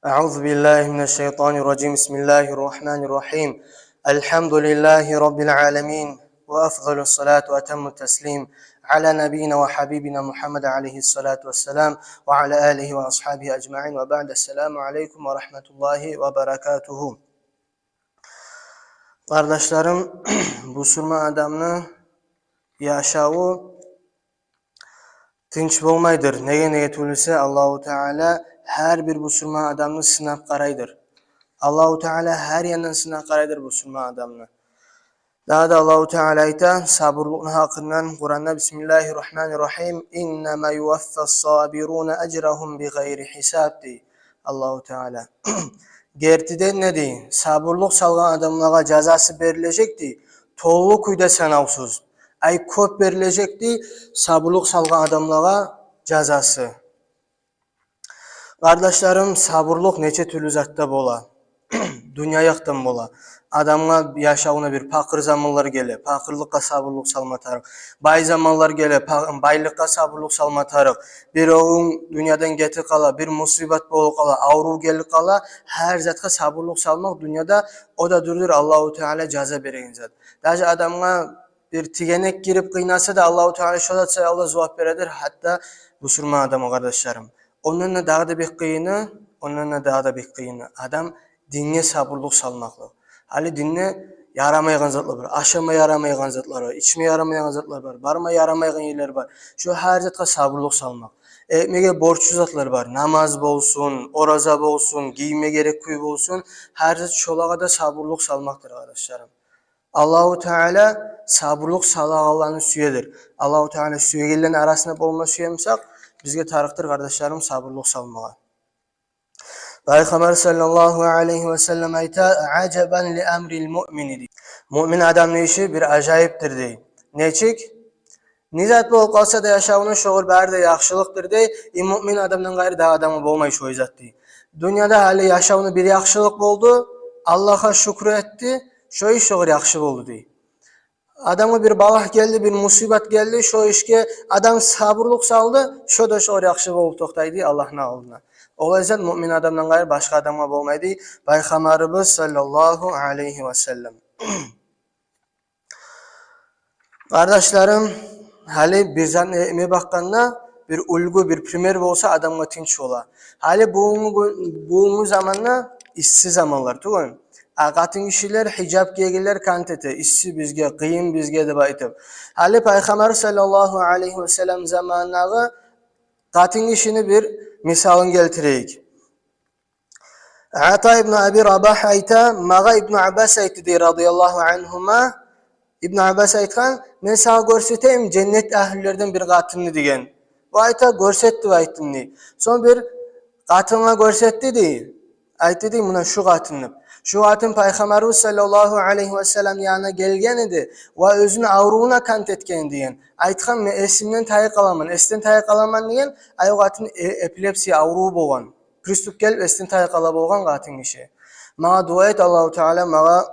أعوذ بالله من الشيطان الرجيم بسم الله الرحمن الرحيم الحمد لله رب العالمين وأفضل الصلاة وأتم التسليم على نبينا وحبيبنا محمد عليه الصلاة والسلام وعلى آله وأصحابه أجمعين وبعد السلام عليكم ورحمة الله وبركاته. Kardeşlerim, bu sürme adamını yaşağı tinç bolmaydır. Nege tülüse Allahu Teala her bir bu sürme adamını sınap karaydır. Allahu Teala her yandan sınap karaydır bu sürme adamını. Daha da Allahu Teala ite sabırlığın hakkından Kur'an'da Bismillahirrahmanirrahim innema yuvaffas sabiruna ecrahum bi gayri hisab di. Allahu Teala. Gertide ne di? Sabırlık salgan adamlara cezası verilecekti. Tolluk uyda sanavsız. Ay köp verilecekti. Sabırlık salgan adamlara cezası. Kardeşlerim, sabırlık neçe türlü zatta bola. Dünya yaktan bola. Adamga yaşağına bir pakır zamanlar gele, pakırlıkka sabırlık salmatarık. Bay zamanlar gele, baylıkka sabırlık salmatarık. Bir oğun dünyadan geti kala, bir musibet bolu kala, avru geli kala, her zatka sabırlık salmak dünyada o da durdur Allahu Teala caza bereyin zat. Dahi adamga bir tigenek girip kıynasa da Allahu Teala şodatsa Allah cevap veredir. Hatta bu sürme adamı kardeşlerim. Onunla daha da bir kıyını, Adam dinle sabırlık salmaklı. Hali dinle yaramayan zatlar var, aşama yaramayan zatlar var, içme yaramayan zatlar var, barma yaramayan yerler var. Şu her zatka sabırlık salmak. Ekmeğe borçlu zatlar var, namaz bolsun, oraza bolsun, giyime gerek kuyu bolsun, her zat şolağa da sabırlık salmaktır arkadaşlarım. Allahu Teala sabırlık salağalarını süyedir. Allahu Teala süyegellerin arasında bolma süyemsak, bizge tarıktır kardeşlerim sabırlık salmağa. Peygamber sallallahu aleyhi ve sellem ayta aceben li emril mu'mini. Mümin adamın işi bir acayiptir dey. Neçik? Nizat bol kalsa da yaşamının şoğul bari de yaxşılıktır dey. Mümin adamdan gayrı da adamı bolmay şoy zat dey. Dünyada hali yaşamını bir yaxşılık boldu. Allah'a şükür etti. Şoy şoğul yaxşı boldu dey. Adamı bir balah geldi, bir musibet geldi. Şo işke adam sabırlık saldı. Şo da şoğul yaxşı bolup toktaydı Allah'ın ağılına. Olaysa mümin adamdan gayrı başka adamga bolmaydı. Peygamberimiz sallallahu aleyhi ve sellem. Kardeşlerim, hali bir zanne bakkanına bir ulgu, bir primer olsa adamga tinç ola. Hali bu zamanla işsiz zamanlar, tuğun. Aqatın kişiler hicab giygiler kantete, işsi bizge, kıyım bizge de baytıb. Hali Peygamber sallallahu aleyhi ve sellem zamanına qatın kişini bir misalın geltireyik. Ata ibn Abi Rabah ayta, mağa İbn Abbas aytı dey radıyallahu anhuma. İbn Abbas aytkan, men sağa görseteyim cennet ahillerden bir qatını degen. Bu ayta görsetti aytım dey. Son bir qatınla görsetti dey. Aytı dey, buna şu qatını. Şu qatın Peygamberimiz sallallahu aleyhi ve sellem yanına gelgen idi ve özünü avruğuna kant etken diyen. Aytkan men esimden tayı kalaman, esten tayı kalaman diyen, ay qatın epilepsiya avruğu boğan. Pristup gelip esten tayı kala boğan qatın işi. Mağa dua et Allahu Teala mağa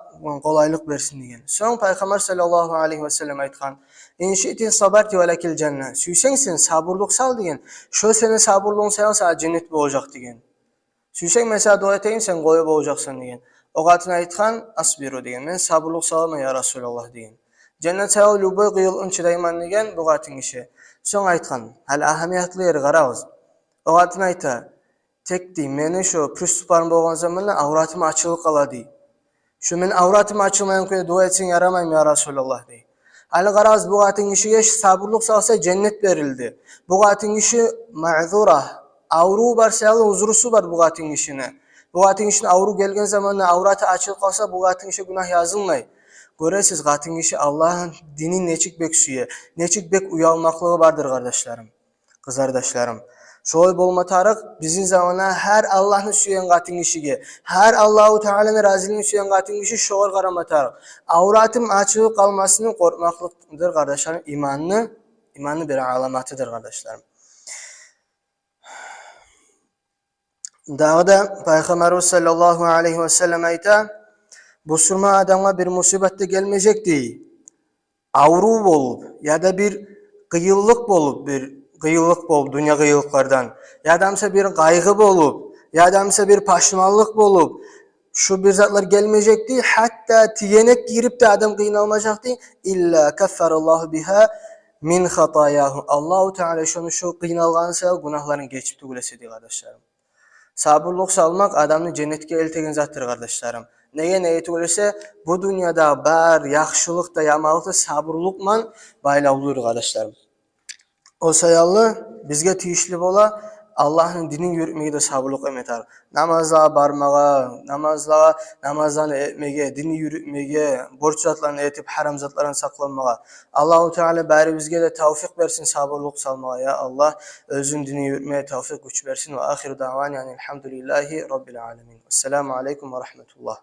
kolaylık versin diyen. Son Peygamber sallallahu aleyhi ve sellem aytkan, İnşi'tin sabarti ve lekil cennet. Süysen sen sabırlık sal diyen. Şu senin sabırlığın sayalsa cennet boğacak diyen. Süysen mesela dua eteyim sen koyu boğacaksın diyen. O qatın aytkan asbiru diyen. Men sabırlık salma ya Resulallah diyen. Cennet sayal lübey qıyılın çidayman diyen bu qatın işi. Son aytkan. Hal ahamiyatlı yeri qarağız. O qatın ayta. Tek dey, meni şu püstüparım boğan zamanla avratımı açılık qala dey. Şu men avratımı açılmayan köye dua etsin yaramayım ya Resulallah dey. Hal qarağız bu qatın işiye sabırlık salsa cennet verildi. Bu qatın işi ma'zura. Avru var sayal huzurusu var bu qatın işine. Bu qatın işine avru gelgen zamanla avratı açılık qalsa bu qatın işe günah yazılmay. Göresiz qatın işi Allah'ın dinin neçik bek süye, neçik bek uyalmaklığı vardır kardeşlerim, kızardaşlarım. Şoy bolma tarık bizim zamana her Allah'ını süyen qatın işige, her Allahu Teala'nın raziliğini süyen qatın işi şoğul qarama tarık. Avratım açılık kalmasının korkmaklıdır kardeşlerim, imanlı bir alamatıdır kardeşlerim. Daha da Peygamberimiz sallallahu aleyhi ve sellem ayta, bu sürme adama bir musibette gelmeyecek değil. Avru bolup ya da bir kıyıllık bolup, dünya kıyıllıklardan. Ya adamsa bir kaygı bolup, ya da mesela bir paşmanlık bulup şu bir zatlar gelmeyecekti. Hatta tiyenek girip de adam kıynalmayacaktı. İlla kefferallahu biha min hatayahu. Allahu Teala şu kıynalğanı sebep günahlarını geçip tügülesiydi kardeşlerim. Sabırlık salmak adamını cennetke eltegen zattır kardeşlerim. Neye tügülese bu dünyada bar, yaxşılık da yamalık da sabırlıkman baylavlıyır kardeşlerim. O sayallı bizge tiyişli bola Allah'ın dinin yürütmeyi de sabırlık emetar. Namazla barmağa, namazlarını etmege, dini yürütmege, borç zatlarını etip haram zatlarını saklanmağa. Allahu Teala bari bizge de tevfik versin sabırlık salmağa ya Allah. Özün dini yürütmeye tevfik güç versin ve ahiru davani elhamdülillahi rabbil alemin. Esselamu aleyküm ve rahmetullah.